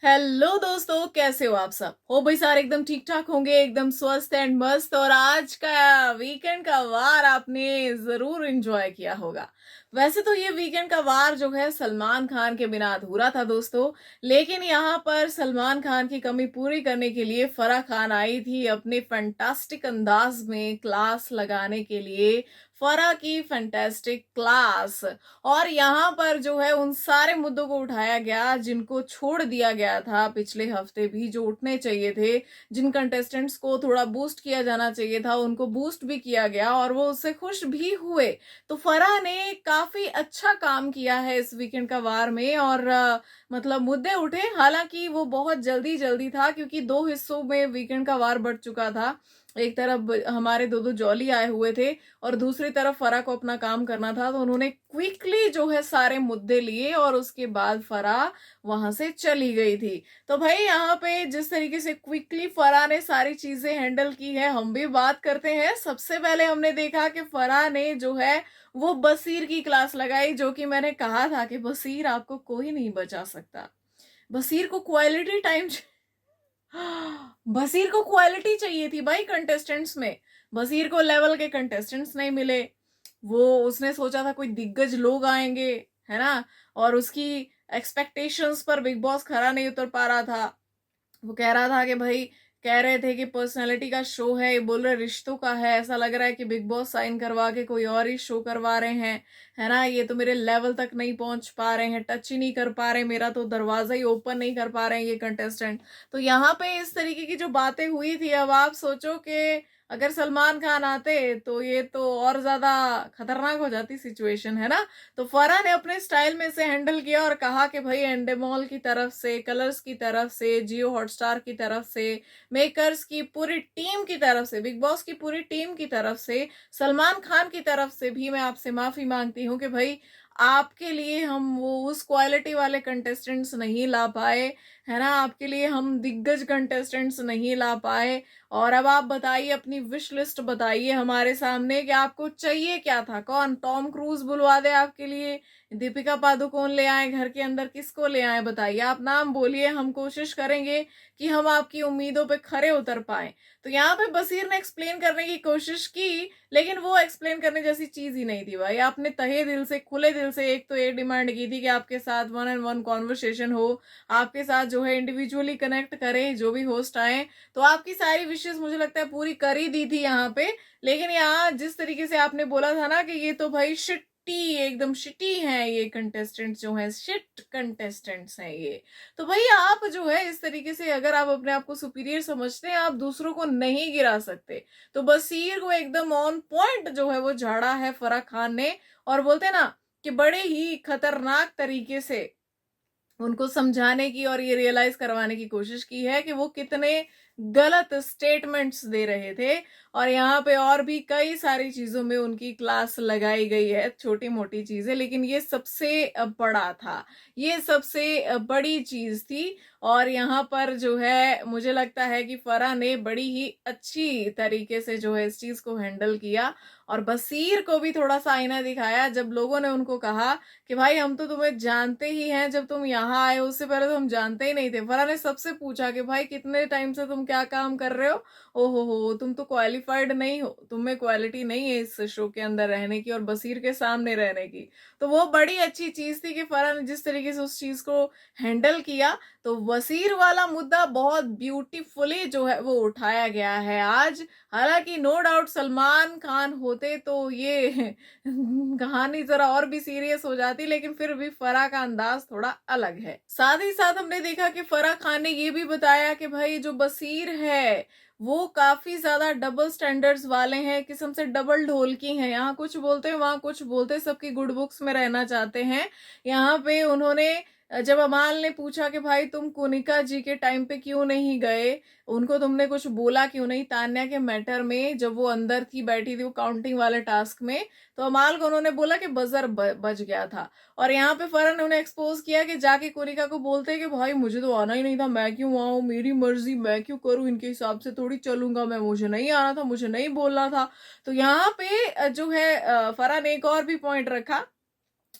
Hello दोस्तों, कैसे हो आप सब? हो भाई, सारे एकदम ठीक ठाक होंगे, एकदम स्वस्थ एंड मस्त। और आज का वीकेंड का वार आपने जरूर एंजॉय किया होगा। वैसे तो ये वीकेंड का वार जो है सलमान खान के बिना अधूरा था दोस्तों। लेकिन यहाँ पर सलमान खान की कमी पूरी करने के लिए फराह खान आई थी अपने फैंटास्टिक अंदाज में क्लास लगाने के लिए। फराह की फैंटास्टिक क्लास। और यहाँ पर जो है उन सारे मुद्दों को उठाया गया जिनको छोड़ दिया गया था पिछले हफ्ते भी, जो उठने चाहिए थे, जिन कंटेस्टेंट्स को थोड़ा बूस्ट किया जाना चाहिए था उनको बूस्ट भी किया गया और वो उससे खुश भी हुए। तो फराह ने काफी अच्छा काम किया है इस वीकेंड का वार में। और मतलब मुद्दे उठे, हालांकि वो बहुत जल्दी जल्दी था क्योंकि दो हिस्सों में वीकेंड का वार बढ़ चुका था। एक तरफ हमारे दो दो जॉली आए हुए थे और दूसरी तरफ फराह को अपना काम करना था, तो उन्होंने क्विकली जो है सारे मुद्दे लिए और उसके बाद फराह वहां से चली गई थी। तो भाई यहाँ पे जिस तरीके से क्विकली फराह ने सारी चीजें हैंडल की है, हम भी बात करते हैं। सबसे पहले हमने देखा कि फराह ने जो है वो बसीर की क्लास लगाई, जो कि मैंने कहा था कि बसीर आपको कोई नहीं बचा सकता। बसीर को क्वालिटी टाइम बसीर को क्वालिटी चाहिए थी भाई कंटेस्टेंट्स में। बसीर को लेवल के कंटेस्टेंट्स नहीं मिले। वो उसने सोचा था कोई दिग्गज लोग आएंगे, है ना। और उसकी एक्सपेक्टेशंस पर बिग बॉस खरा नहीं उतर पा रहा था। वो कह रहा था कि भाई, कह रहे थे कि पर्सनालिटी का शो है, ये बोल रहे रिश्तों का है। ऐसा लग रहा है कि बिग बॉस साइन करवा के कोई और ही शो करवा रहे हैं, है ना। ये तो मेरे लेवल तक नहीं पहुंच पा रहे हैं, टच ही नहीं कर पा रहे, मेरा तो दरवाजा ही ओपन नहीं कर पा रहे हैं ये कंटेस्टेंट। तो यहाँ पे इस तरीके की जो बातें हुई थी, अब आप सोचो कि अगर सलमान खान आते तो ये तो और ज्यादा खतरनाक हो जाती सिचुएशन, है ना। तो फरहान ने अपने स्टाइल में से हैंडल किया और कहा कि भाई एंडेमॉल की तरफ से, कलर्स की तरफ से, जियो हॉटस्टार की तरफ से, मेकर्स की पूरी टीम की तरफ से, बिग बॉस की पूरी टीम की तरफ से, सलमान खान की तरफ से भी मैं आपसे माफी मांगती हूँ कि भाई आपके लिए हम वो उस क्वालिटी वाले कंटेस्टेंट्स नहीं ला पाए, है ना। आपके लिए हम दिग्गज कंटेस्टेंट्स नहीं ला पाए। और अब आप बताइए, अपनी विश लिस्ट बताइए हमारे सामने कि आपको चाहिए क्या था। कौन टॉम क्रूज बुलवा दे आपके लिए, दीपिका पादुकोण ले आए घर के अंदर, किसको ले आए बताइए। आप नाम बोलिए, हम कोशिश करेंगे कि हम आपकी उम्मीदों पे खरे उतर पाए। तो यहाँ पे बसीर ने एक्सप्लेन करने की कोशिश की, लेकिन वो एक्सप्लेन करने जैसी चीज ही नहीं थी भाई। आपने तहे दिल से, खुले दिल से एक तो ये डिमांड की थी कि आपके साथ वन एंड वन कॉन्वर्सेशन हो, आपके साथ जो है इंडिविजुअली कनेक्ट करे जो भी होस्ट आए। तो आपकी सारी विशेष मुझे लगता है पूरी कर ही दी थी यहाँ पे। लेकिन यहाँ जिस तरीके से आपने बोला था ना कि ये तो भाई शिट्टी, एकदम शिटी हैं ये कंटेस्टेंट्स, जो हैं शिट कंटेस्टेंट्स हैं ये। तो भाई आप जो है इस तरीके से, अगर आप अपने आप को सुपीरियर समझते हैं, आप दूसरों को नहीं गिरा सकते। तो बसीर को एकदम ऑन पॉइंट जो है वो झाड़ा है फराह खान ने। और बोलते हैं ना कि बड़े ही खतरनाक तरीके से उनको समझाने की और ये रियलाइज करवाने की कोशिश की है कि वो कितने गलत स्टेटमेंट्स दे रहे थे। और यहाँ पे और भी कई सारी चीजों में उनकी क्लास लगाई गई है, छोटी मोटी चीजें, लेकिन ये सबसे बड़ा था, ये सबसे बड़ी चीज थी। और यहाँ पर जो है मुझे लगता है कि फराह ने बड़ी ही अच्छी तरीके से जो है इस चीज को हैंडल किया। और बसीर को भी थोड़ा सा आईना दिखाया जब लोगों ने उनको कहा कि भाई हम तो तुम्हें जानते ही हैं, जब तुम यहाँ आए उससे पहले तो हम जानते ही नहीं थे। फरहान ने सबसे पूछा कि भाई कितने टाइम से तुम क्या काम कर रहे हो, ओहो हो तुम तो क्वालिफाइड नहीं हो, तुम में क्वालिटी नहीं है इस शो के अंदर रहने की और बसीर के सामने रहने की। तो वो बड़ी अच्छी चीज थी कि फरहान ने जिस तरीके से उस चीज को हैंडल किया। तो वसीर वाला मुद्दा बहुत ब्यूटीफुली जो है वो उठाया गया है आज। हालांकि नो डाउट सलमान खान होते तो ये कहानी जरा और भी सीरियस हो जाती, लेकिन फिर भी फराह का अंदाज थोड़ा अलग है। साथ ही साथ हमने देखा कि फराह खान ने ये भी बताया कि भाई जो बसीर है वो काफी ज्यादा डबल स्टैंडर्ड्स वाले हैं, किस्म से डबल ढोलकी हैं, यहाँ कुछ बोलते हैं वहां कुछ बोलते हैं, सबकी गुड बुक्स में रहना चाहते हैं। यहाँ पे उन्होंने जब अमाल ने पूछा कि भाई तुम कोनिका जी के टाइम पे क्यों नहीं गए, उनको तुमने कुछ बोला क्यों नहीं तान्या के मैटर में, जब वो अंदर थी बैठी थी वो काउंटिंग वाले टास्क में, तो अमाल को उन्होंने बोला कि बजर बज गया था। और यहाँ पे फरहान ने उन्हें एक्सपोज किया कि जाके कोनिका को बोलते कि भाई मुझे तो आना ही नहीं था, मैं क्यों आऊं, मेरी मर्जी, मैं क्यों करूं, इनके हिसाब से थोड़ी चलूंगा मैं, मुझे नहीं आना था, मुझे नहीं बोलना था। तो यहाँ पे जो है फरहान ने एक और भी पॉइंट रखा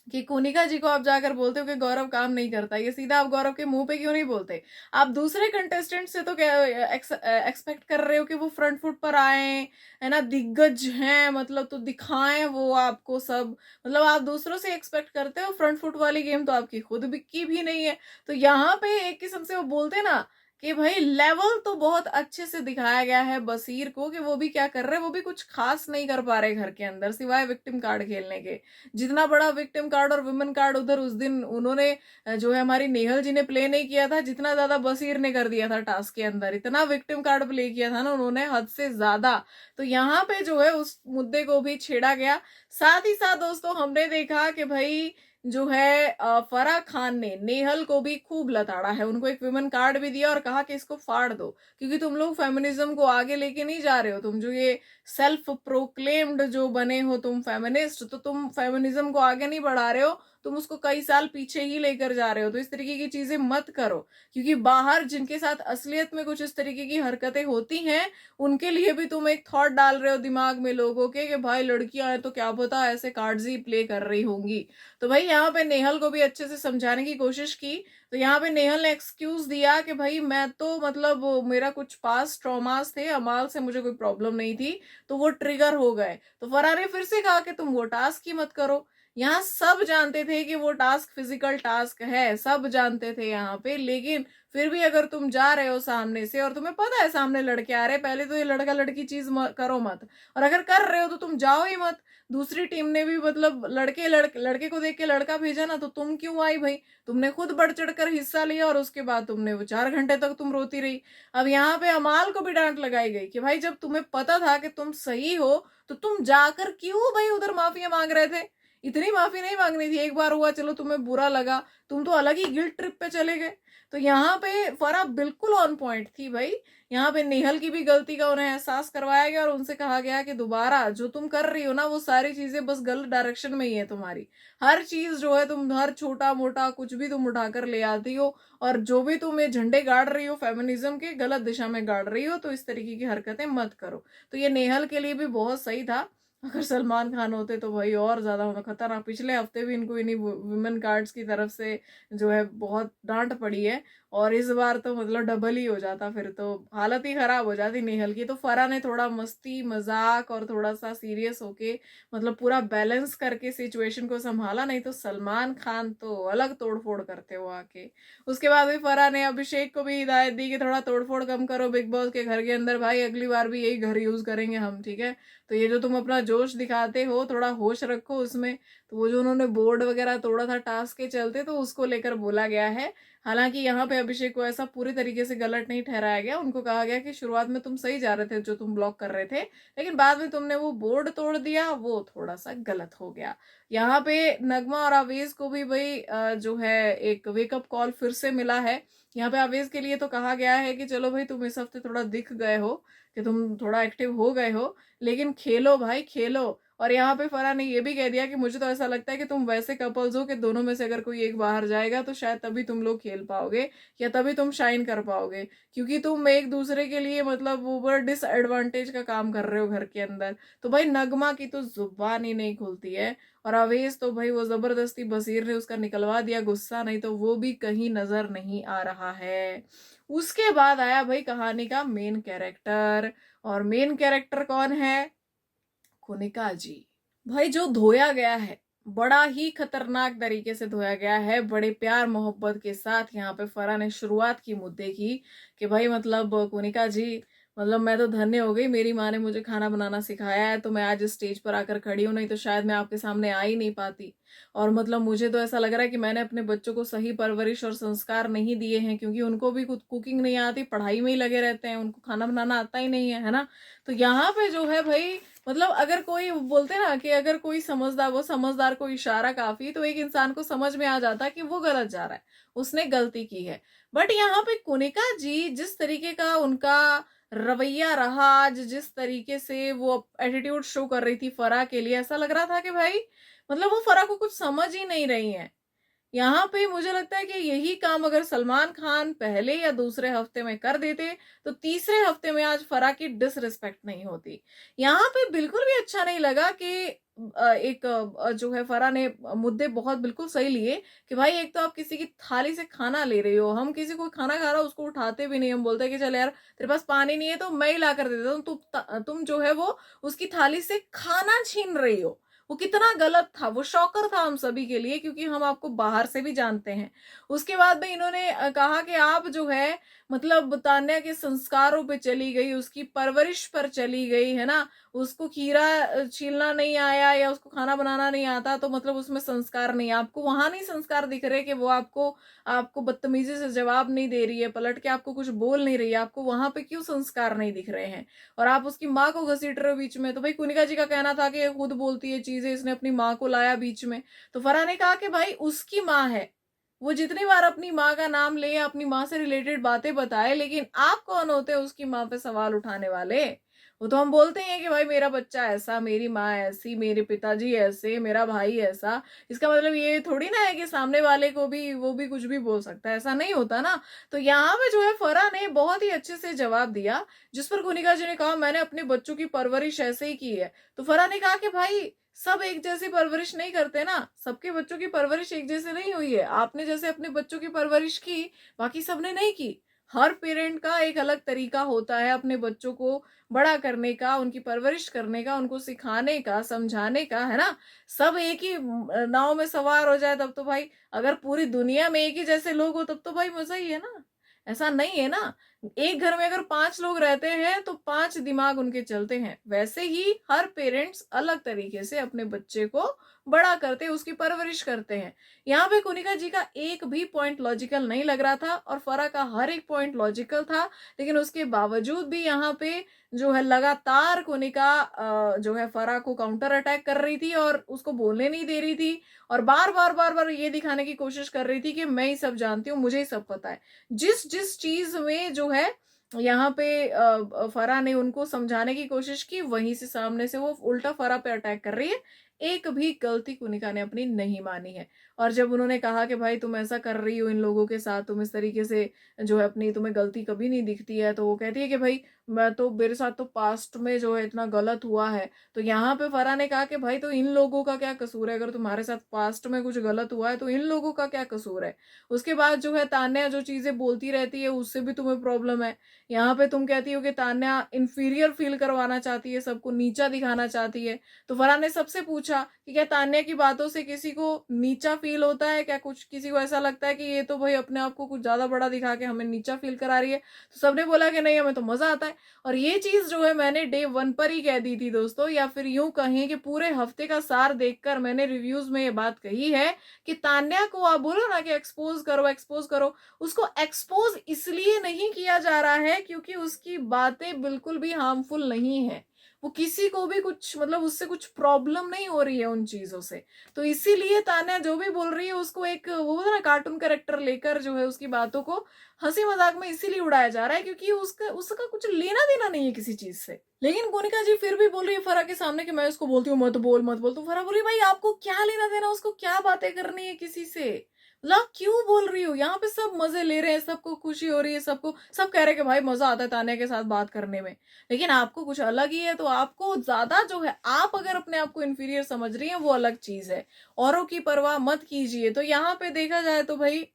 कि कोनिका जी को आप जाकर बोलते हो कि गौरव काम नहीं करता, ये सीधा आप गौरव के मुंह पे क्यों नहीं बोलते? आप दूसरे कंटेस्टेंट से तो क्या एक्सपेक्ट कर रहे हो कि वो फ्रंट फुट पर आए, है ना, दिग्गज हैं मतलब, तो दिखाएं वो आपको सब, मतलब आप दूसरों से एक्सपेक्ट करते हो, फ्रंट फुट वाली गेम तो आपकी खुद की भी नहीं है। तो यहाँ पे एक किस्म से वो बोलते ना कि भाई लेवल तो बहुत अच्छे से दिखाया गया है बसीर को, कि वो भी क्या कर रहे हैं, वो भी कुछ खास नहीं कर पा रहे घर के अंदर सिवाय विक्टिम कार्ड खेलने के। जितना बड़ा विक्टिम कार्ड और वुमेन कार्ड उधर उस दिन उन्होंने जो है हमारी नेहल जी ने प्ले नहीं किया था, जितना ज्यादा बसीर ने कर दिया था टास्क के अंदर, इतना विक्टिम कार्ड प्ले किया था ना उन्होंने, हद से ज्यादा। तो यहाँ पे जो है उस मुद्दे को भी छेड़ा गया। साथ ही साथ दोस्तों हमने देखा कि भाई जो है फराह खान ने नेहल को भी खूब लताड़ा है, उनको एक वुमेन कार्ड भी दिया और कहा कि इसको फाड़ दो, क्योंकि तुम लोग फेमिनिज्म को आगे लेके नहीं जा रहे हो, तुम जो ये सेल्फ प्रोक्लेम्ड जो बने हो तुम फेमिनिस्ट, तो तुम फेमिनिज्म को आगे नहीं बढ़ा रहे हो, तुम उसको कई साल पीछे ही लेकर जा रहे हो। तो इस तरीके की चीजें मत करो, क्योंकि बाहर जिनके साथ असलियत में कुछ इस तरीके की हरकतें होती हैं, उनके लिए भी तुम एक थॉट डाल रहे हो दिमाग में लोगों के कि भाई लड़कियां हैं तो क्या पता ऐसे कार्ड्स ही प्ले कर रही होंगी। तो भाई यहाँ पे नेहल को भी अच्छे से समझाने की कोशिश की। तो यहाँ पे नेहल ने एक्सक्यूज दिया कि भाई मैं तो मतलब मेरा कुछ पास ट्रॉमास थे, अमाल से मुझे कोई प्रॉब्लम नहीं थी, तो वो ट्रिगर हो गए। तो फराह ने फिर से कहा कि तुम वो टास्क ही मत करो। यहाँ सब जानते थे कि वो टास्क फिजिकल टास्क है, सब जानते थे यहाँ पे, लेकिन फिर भी अगर तुम जा रहे हो सामने से और तुम्हें पता है सामने लड़के आ रहे हैं, पहले तो ये लड़का लड़की चीज करो मत, और अगर कर रहे हो तो तुम जाओ ही मत। दूसरी टीम ने भी मतलब लड़के को देख के लड़का भेजा ना, तो तुम क्यों आई भाई? तुमने खुद बढ़ चढ़ कर हिस्सा लिया और उसके बाद तुमने वो 4 घंटे तक तुम रोती रही। अब यहाँ पे अमाल को भी डांट लगाई गई कि भाई जब तुम्हें पता था कि तुम सही हो, तो तुम जाकर क्यों भाई उधर माफिया मांग रहे थे? इतनी माफी नहीं मांगनी थी, एक बार हुआ चलो तुम्हें बुरा लगा, तुम तो अलग ही गिल्ट ट्रिप पे चले गए। तो यहाँ पे फराह बिल्कुल ऑन पॉइंट थी भाई। यहाँ पे नेहल की भी गलती का उन्हें एहसास करवाया गया और उनसे कहा गया कि दोबारा जो तुम कर रही हो ना, वो सारी चीजें बस गलत डायरेक्शन में ही है तुम्हारी। हर चीज जो है, तुम हर छोटा मोटा कुछ भी तुम उठाकर ले आती हो, और जो भी तुम ये झंडे गाड़ रही हो फेमिनिज्म के, गलत दिशा में गाड़ रही हो, तो इस तरीके की हरकतें मत करो। तो ये नेहल के लिए भी बहुत सही था। अगर सलमान खान होते तो भाई और ज्यादा होता खतरनाक। पिछले हफ्ते भी इनको इन्हीं वुमेन कार्ड्स की तरफ से जो है बहुत डांट पड़ी है, और इस बार तो मतलब डबल ही हो जाता, फिर तो हालत ही खराब हो जाती नेहल की। तो फराह ने थोड़ा मस्ती मजाक और थोड़ा सा सीरियस होके मतलब पूरा बैलेंस करके सिचुएशन को संभाला, नहीं तो सलमान खान तो अलग तोड़फोड़ करते हो आके। उसके बाद भी फराह ने अभिषेक को भी हिदायत दी कि थोड़ा तोड़फोड़ कम करो बिग बॉस के घर के अंदर, भाई अगली बार भी यही घर यूज करेंगे हम, ठीक है? तो ये जो तुम अपना जोश दिखाते हो थोड़ा होश रखो उसमें। तो वो जो उन्होंने बोर्ड वगैरह तोड़ा था टास्क के चलते, तो उसको लेकर बोला गया है। हालांकि यहाँ पे अभिषेक को ऐसा पूरी तरीके से गलत नहीं ठहराया गया, उनको कहा गया कि शुरुआत में तुम सही जा रहे थे जो तुम ब्लॉक कर रहे थे, लेकिन बाद में तुमने वो बोर्ड तोड़ दिया, वो थोड़ा सा गलत हो गया। यहाँ पे नगमा और आवेज को भी भाई जो है एक वेकअप कॉल फिर से मिला है। यहाँ पे आवेज के लिए तो कहा गया है कि चलो भाई तुम इस हफ्ते थोड़ा दिख गए हो, कि तुम थोड़ा एक्टिव हो गए हो, लेकिन खेलो भाई खेलो। और यहाँ पे फराह ने ये भी कह दिया कि मुझे तो ऐसा लगता है कि तुम वैसे कपल्स हो कि दोनों में से अगर कोई एक बाहर जाएगा तो शायद तभी तुम लोग खेल पाओगे, या तभी तुम शाइन कर पाओगे, क्योंकि तुम एक दूसरे के लिए मतलब ओवर डिसएडवांटेज का काम कर रहे हो घर के अंदर। तो भाई नगमा की तो जुबान ही नहीं खुलती है, और अवेश तो भाई वो जबरदस्ती बसीर ने उसका निकलवा दिया गुस्सा, नहीं तो वो भी कहीं नजर नहीं आ रहा है। उसके बाद आया भाई कहानी का मेन कैरेक्टर, और मेन कैरेक्टर कौन है? कोनिका जी। भाई जो धोया गया है, बड़ा ही खतरनाक तरीके से धोया गया है, बड़े प्यार मोहब्बत के साथ यहाँ पे फराह ने शुरुआत की मुद्दे की कि भाई मतलब कोनिका जी, मतलब मैं तो धन्य हो गई, मेरी माँ ने मुझे खाना बनाना सिखाया है, तो मैं आज इस स्टेज पर आकर खड़ी हूँ, नहीं तो शायद मैं आपके सामने आ ही नहीं पाती। और मतलब मुझे तो ऐसा लग रहा है कि मैंने अपने बच्चों को सही परवरिश और संस्कार नहीं दिए हैं, क्योंकि उनको भी कुछ कुकिंग नहीं आती, पढ़ाई में ही लगे रहते हैं, उनको खाना बनाना आता ही नहीं है ना। तो यहाँ पे जो है भाई मतलब अगर कोई बोलते ना कि अगर कोई समझदार, वो समझदार को इशारा काफी, तो एक इंसान को समझ में आ जाता है कि वो गलत जा रहा है, उसने गलती की है। बट यहाँ पे कुनिका जी जिस तरीके का उनका रवैया रहा आज, जिस तरीके से वो एटीट्यूड शो कर रही थी फराह के लिए, ऐसा लग रहा था कि भाई मतलब वो फराह को कुछ समझ ही नहीं रही है। यहाँ पे मुझे लगता है कि यही काम अगर सलमान खान पहले या दूसरे हफ्ते में कर देते, तो तीसरे हफ्ते में आज फराह की डिसरिस्पेक्ट नहीं होती। यहाँ पे बिल्कुल भी अच्छा नहीं लगा कि जो है फराह ने मुद्दे बहुत बिल्कुल सही लिए कि भाई एक तो आप किसी की थाली से खाना ले रही हो, हम किसी को खाना खा रहा हो उसको उठाते भी नहीं, हम बोलते हैं कि चल यार तेरे पास पानी नहीं है तो मैं ही ला कर देता हूँ, तुम जो है वो उसकी थाली से खाना छीन रही हो। वो कितना गलत था, वो शॉकर था हम सभी के लिए, क्योंकि हम आपको बाहर से भी जानते हैं। उसके बाद में इन्होंने कहा कि आप जो है मतलब तान्या के संस्कारों पे चली गई, उसकी परवरिश पर चली गई, है ना। उसको खीरा छीलना नहीं आया या उसको खाना बनाना नहीं आता तो मतलब उसमें संस्कार नहीं, आपको वहां नहीं संस्कार दिख रहे कि वो आपको आपको बदतमीजी से जवाब नहीं दे रही है, पलट के आपको कुछ बोल नहीं रही है, आपको वहां पे क्यों संस्कार नहीं दिख रहे हैं। और आप उसकी माँ को घसीट रहे हो बीच में। तो भाई कुनिका जी का कहना था कि ये खुद बोलती है चीजें, इसने अपनी माँ को लाया बीच में। तो फरहान ने कहा कि भाई उसकी माँ है, वो जितनी बार अपनी माँ का नाम ले या अपनी माँ से रिलेटेड बातें बताए, लेकिन आप कौन होते हैं उसकी माँ पे सवाल उठाने वाले। वो तो हम बोलते हैं कि भाई मेरा बच्चा ऐसा, मेरी माँ ऐसी, मेरे पिताजी ऐसे, मेरा भाई ऐसा। इसका मतलब ये थोड़ी ना है कि सामने वाले को भी वो भी कुछ भी बोल सकता है, ऐसा नहीं होता ना। तो यहाँ पे जो है फरा ने बहुत ही अच्छे से जवाब दिया, जिस पर कुनिका जी ने कहा मैंने अपने बच्चों की परवरिश ऐसे ही की है। तो फरा ने कहा कि भाई सब एक जैसी परवरिश नहीं करते ना, सबके बच्चों की परवरिश एक जैसे नहीं हुई है। आपने जैसे अपने बच्चों की परवरिश की, बाकी सबने नहीं की। हर पेरेंट का एक अलग तरीका होता है अपने बच्चों को बड़ा करने का, उनकी परवरिश करने का, उनको सिखाने का, समझाने का, है ना। सब एक ही नाव में सवार हो जाए तब तो भाई, अगर पूरी दुनिया में एक ही जैसे लोग हो तब तो भाई मजा ही है ना। ऐसा नहीं है ना। एक घर में अगर 5 लोग रहते हैं तो 5 दिमाग उनके चलते हैं। वैसे ही हर पेरेंट्स अलग तरीके से अपने बच्चे को बड़ा करते हैं, उसकी परवरिश करते हैं। यहाँ पे कुनिका जी का एक भी पॉइंट लॉजिकल नहीं लग रहा था और फरा का हर एक पॉइंट लॉजिकल था। लेकिन उसके बावजूद भी यहाँ पे जो है लगातार कुनिका जो है फरा को काउंटर अटैक कर रही थी और उसको बोलने नहीं दे रही थी। और बार बार बार बार ये दिखाने की कोशिश कर रही थी कि मैं ही सब जानती हूँ, मुझे ही सब पता है। जिस जिस चीज में जो है यहाँ पे फरा ने उनको समझाने की कोशिश की, वहीं से सामने से वो उल्टा फरा पे अटैक कर रही है। एक भी गलती कुनिका ने अपनी नहीं मानी है। और जब उन्होंने कहा कि भाई तुम ऐसा कर रही हो इन लोगों के साथ, तुम इस तरीके से जो है अपनी, तुम्हें गलती कभी नहीं दिखती है, तो वो कहती है कि भाई मैं तो, मेरे साथ तो पास्ट में जो है इतना गलत हुआ है। तो यहाँ पे फरा ने कहा कि भाई तो इन लोगों का क्या कसूर है, अगर तुम्हारे साथ पास्ट में कुछ गलत हुआ है तो इन लोगों का क्या कसूर है। उसके बाद जो है तान्या जो चीजें बोलती रहती है उससे भी तुम्हें प्रॉब्लम है। यहाँ पे तुम कहती हो कि तान्या इंफीरियर फील करवाना चाहती है, सबको नीचा दिखाना चाहती है। तो फरहान ने सबसे पूछा कि क्या तान्या की बातों से किसी को नीचा फील होता है क्या, कुछ किसी को ऐसा लगता है कि ये तो भाई अपने आप को कुछ ज्यादा बड़ा दिखा के हमें नीचा फील करा रही है। तो सबने बोला कि नहीं, हमें तो मजा आता है। और ये चीज जो है मैंने डे 1 पर ही कह दी थी दोस्तों, या फिर यूं कहें कि पूरे हफ्ते का सार देखकर मैंने रिव्यूज में ये बात कही है कि तान्या को आप बोलो ना कि एक्सपोज करो एक्सपोज करो, उसको एक्सपोज इसलिए नहीं किया जा रहा है क्योंकि उसकी बातें बिल्कुल भी हार्मफुल नहीं है। वो किसी को भी कुछ मतलब उससे कुछ प्रॉब्लम नहीं हो रही है उन चीजों से। तो इसीलिए तान्या जो भी बोल रही है उसको एक वो बोलते ना कार्टून कैरेक्टर लेकर जो है उसकी बातों को हंसी मजाक में इसीलिए उड़ाया जा रहा है क्योंकि उसका उसका कुछ लेना देना नहीं है किसी चीज से। लेकिन कोनिका जी फिर भी बोल रही है फरा के सामने कि मैं उसको बोलती हूँ मत बोल मत बोल। तो फरा बोली भाई आपको क्या लेना देना, उसको क्या बातें करनी है किसी से, मतलब क्यों बोल रही हो। यहाँ पे सब मजे ले रहे हैं, सबको खुशी हो रही है, सबको सब कह रहे हैं कि भाई मजा आता है तान्या के साथ बात करने में। लेकिन आपको कुछ अलग ही है, तो आपको ज्यादा जो है, आप अगर अपने आप को इंफीरियर समझ रही हैं वो अलग चीज है, औरों की परवाह मत कीजिए। तो यहाँ पे देखा जाए तो भाई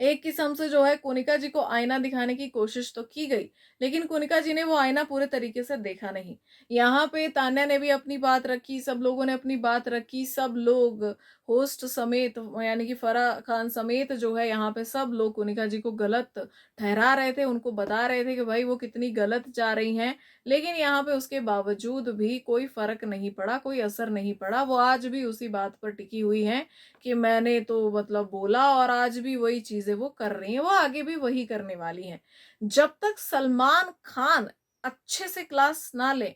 एक किस्म से जो है कोनिका जी को आईना दिखाने की कोशिश तो की गई, लेकिन कोनिका जी ने वो आईना पूरे तरीके से देखा नहीं। यहाँ पे तान्या ने भी अपनी बात रखी, सब लोगों ने अपनी बात रखी, सब लोग होस्ट समेत यानी कि फराह खान समेत जो है यहाँ पे सब लोग कोनिका जी को गलत ठहरा रहे थे, उनको बता रहे थे कि भाई वो कितनी गलत जा रही हैं। लेकिन यहाँ पे उसके बावजूद भी कोई फर्क नहीं पड़ा, कोई असर नहीं पड़ा। वो आज भी उसी बात पर टिकी हुई है कि मैंने तो मतलब बोला, और आज भी वही चीजें वो कर रही हैं, वो आगे भी वही करने वाली हैं। जब तक सलमान खान अच्छे से क्लास ना ले,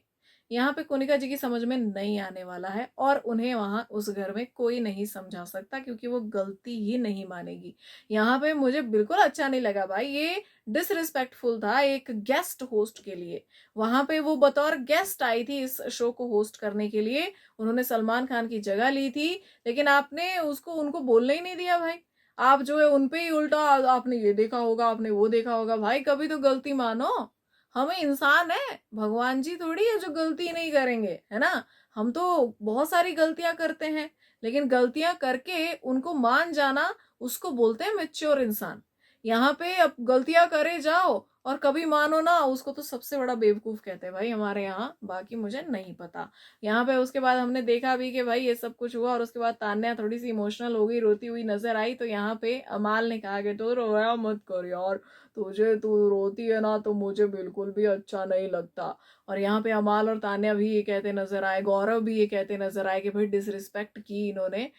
यहाँ पे कोनिका जी की समझ में नहीं आने वाला है, और उन्हें वहां उस घर में कोई नहीं समझा सकता क्योंकि वो गलती ही नहीं मानेगी। यहाँ पे मुझे बिल्कुल अच्छा नहीं लगा भाई, ये डिसरिस्पेक्टफुल था एक गेस्ट होस्ट के लिए। वहां पे वो बतौर गेस्ट आई थी इस शो को होस्ट करने के लिए, उन्होंने सलमान खान की जगह ली थी, लेकिन आपने उसको उनको बोलने ही नहीं दिया भाई। आप जो है उनपे ही उल्टा आपने ये देखा होगा, आपने वो देखा होगा। भाई कभी तो गलती मानो, हम इंसान है, भगवान जी थोड़ी है जो गलती नहीं करेंगे, है ना। हम तो बहुत सारी गलतियां करते हैं, लेकिन गलतियां करके उनको मान जाना, उसको बोलते हैं मैच्योर इंसान। यहाँ पे अब गलतियां करे जाओ और कभी मानो ना, उसको तो सबसे बड़ा बेवकूफ कहते हैं भाई हमारे यहाँ, बाकी मुझे नहीं पता। यहाँ पे उसके बाद हमने देखा भी कि भाई ये सब कुछ हुआ, और उसके बाद तान्या थोड़ी सी इमोशनल हो गई, रोती हुई नजर आई, तो यहाँ पे अमाल ने कहा कि तो रोया मत कर यार, तू रोती है ना तो मुझे बिल्कुल भी अच्छा नहीं लगता। और यहाँ पे अमाल और तान्या भी ये कहते नजर आए, गौरव भी ये कहते नजर आए कि भाई डिसरिस्पेक्ट की इन्होंने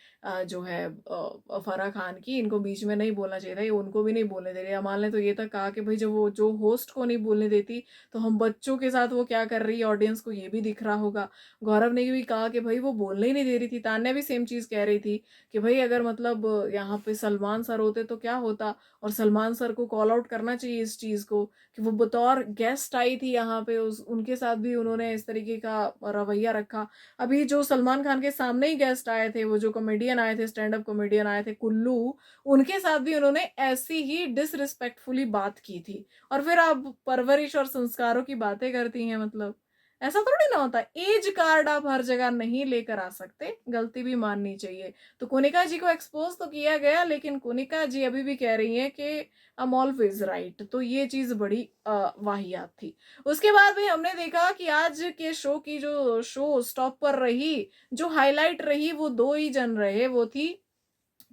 जो है फराह खान की, इनको बीच में नहीं बोलना चाहिए था, ये उनको भी नहीं बोलने दे रही। अमाल ने तो ये तक कहा कि भाई जब वो जो होस्ट को नहीं बोलने देती तो हम बच्चों के साथ वो क्या कर रही है, ऑडियंस को ये भी दिख रहा होगा। गौरव ने भी कहा कि भाई वो बोलने ही नहीं दे रही थी। तान्या भी सेम चीज कह रही थी कि भाई अगर मतलब यहाँ पे सलमान सर होते तो क्या होता, और सलमान सर को कॉल आउट करना चाहिए इस चीज को कि वो बतौर गेस्ट आई थी यहाँ पे, उस उनके साथ भी उन्होंने इस तरीके का रवैया रखा। अभी जो सलमान खान के सामने ही गेस्ट आए थे, वो जो कॉमेडियन आए थे, स्टैंड अप कॉमेडियन आए थे कुल्लू, उनके साथ भी उन्होंने ऐसी ही डिसरिस्पेक्टफुली बात की थी। और फिर आप परवरिश और संस्कारों की बातें करती हैं, मतलब ऐसा थोड़ी ना होता। एज कार्ड आप हर जगह नहीं लेकर आ सकते, गलती भी माननी चाहिए। तो कोनिका जी को एक्सपोज तो किया गया, लेकिन कोनिका जी अभी भी कह रही हैं कि आई एम ऑलवेज राइट, तो ये चीज बड़ी वाहियात थी। उसके बाद भी हमने देखा कि आज के शो की जो शो स्टॉप पर रही, जो हाईलाइट रही, वो दो ही जन रहे, वो थी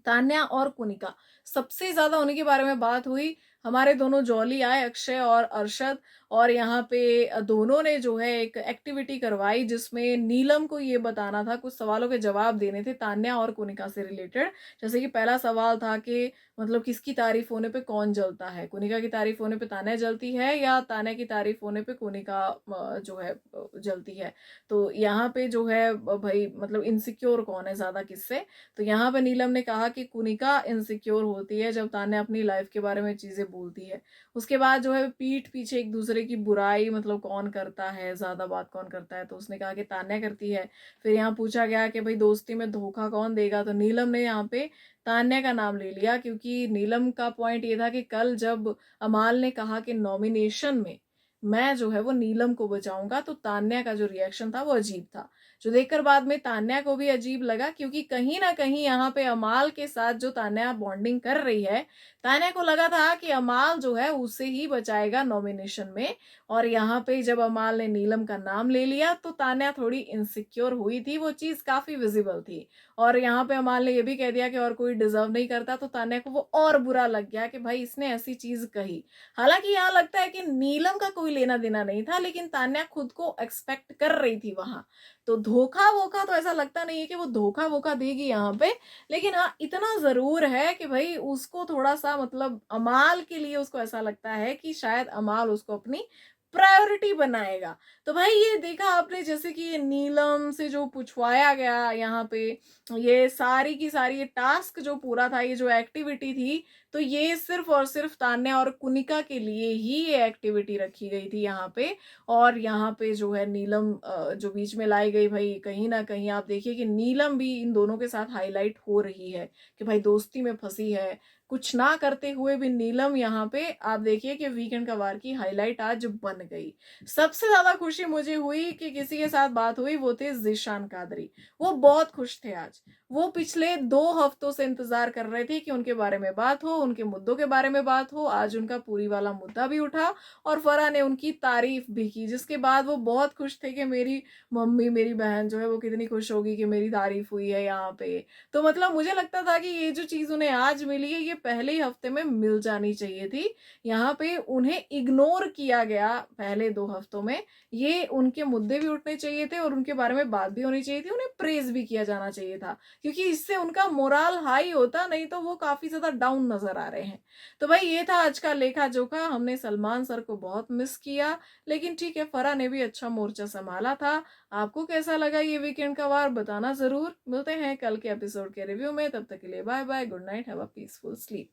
तान्या और कुनिका। सबसे ज्यादा उन्हीं के बारे में बात हुई। हमारे दोनों जॉली आए, अक्षय और अरशद, और यहाँ पे दोनों ने जो है एक एक्टिविटी करवाई जिसमें नीलम को ये बताना था, कुछ सवालों के जवाब देने थे तान्या और कुनिका से रिलेटेड। जैसे कि पहला सवाल था कि मतलब किसकी तारीफ होने पे कौन जलता है, कुनिका की तारीफ होने पे तान्या जलती है या तान्या की तारीफ होने पे कुनिका जो है जलती है। तो यहाँ पे जो है भाई मतलब इनसिक्योर कौन है ज्यादा किससे। तो यहाँ पे नीलम ने कहा कि कुनिका इनसिक्योर होती है जब तान्या अपनी लाइफ के बारे में चीजें बोलती है। उसके बाद जो है पीठ पीछे एक दूसरे की बुराई मतलब कौन करता है, ज्यादा बात कौन करता है, तो उसने कहा कि तान्या करती है। फिर यहाँ पूछा गया कि भाई दोस्ती में धोखा कौन देगा, तो नीलम ने यहाँ पे तान्या का नाम ले लिया, क्योंकि नीलम का पॉइंट ये था कि कल जब अमाल ने कहा कि नॉमिनेशन में मैं जो है वो नीलम को बचाऊंगा, तो तान्या का जो रिएक्शन था वो अजीब था, जो देखकर बाद में तान्या को भी अजीब लगा, क्योंकि कहीं ना कहीं यहाँ पे अमाल के साथ जो तान्या बॉन्डिंग कर रही है, तान्या को लगा था कि अमाल जो है उसे ही बचाएगा नॉमिनेशन में। और यहाँ पे जब अमाल ने नीलम का नाम ले लिया तो तान्या थोड़ी इनसिक्योर हुई थी, वो चीज काफी विजिबल थी। और यहाँ पे अमाल ने ये भी कह दिया कि और कोई डिजर्व नहीं करता, तो तान्या को वो और बुरा लग गया कि भाई इसने ऐसी चीज कही। हालांकि यहाँ लगता है कि नीलम का कोई लेना देना नहीं था, लेकिन तान्या खुद को एक्सपेक्ट कर रही थी वहां। तो धोखा वोखा तो ऐसा लगता नहीं है कि वो धोखा वोखा देगी यहाँ पे। लेकिन हाँ इतना जरूर है कि भाई उसको थोड़ा सा मतलब अमाल के लिए उसको ऐसा लगता है कि शायद अमाल उसको अपनी प्रायोरिटी बनाएगा। तो भाई ये देखा आपने जैसे कि नीलम से जो पूछवाया गया यहाँ पे, ये सारी की सारी ये टास्क जो पूरा था, ये जो एक्टिविटी थी, तो ये सिर्फ और सिर्फ तान्या और कुनिका के लिए ही ये एक्टिविटी रखी गई थी यहाँ पे। और यहाँ पे जो है नीलम जो बीच में लाई गई, भाई कहीं ना कहीं आप देखिए कि नीलम भी इन दोनों के साथ हाईलाइट हो रही है कि भाई दोस्ती में फंसी है, कुछ ना करते हुए भी नीलम यहाँ पे आप देखिए कि वीकेंड का वार की हाईलाइट आज बन गई। सबसे ज्यादा खुशी मुझे हुई कि किसी के साथ बात हुई, वो थे जीशान कादरी। वो बहुत खुश थे आज। वो पिछले 2 हफ्तों से इंतजार कर रहे थे कि उनके बारे में बात हो, उनके मुद्दों के बारे में बात हो। आज उनका पूरी वाला मुद्दा भी उठा और फराह ने उनकी तारीफ भी की, जिसके बाद वो बहुत खुश थे कि मेरी मम्मी मेरी बहन जो है वो कितनी खुश होगी कि मेरी तारीफ हुई है यहाँ पे। तो मतलब मुझे लगता था कि ये जो चीज उन्हें आज मिली है, ये पहले ही हफ्ते में मिल जानी चाहिए थी। यहाँ पे उन्हें इग्नोर किया गया पहले 2 हफ्तों में। ये उनके मुद्दे भी उठने चाहिए थे और उनके बारे में बात भी होनी चाहिए थी, उन्हें प्रेज भी किया जाना चाहिए था, क्योंकि इससे उनका मोराल हाई होता, नहीं तो वो काफी ज्यादा डाउन नजर आ रहे हैं। तो भाई ये था आज का लेखा जोखा। हमने सलमान सर को बहुत मिस किया, लेकिन ठीक है फराह ने भी अच्छा मोर्चा संभाला था। आपको कैसा लगा ये वीकेंड का वार, बताना जरूर। मिलते हैं कल के एपिसोड के रिव्यू में, तब तक के लिए bye bye, good night, have a peaceful sleep.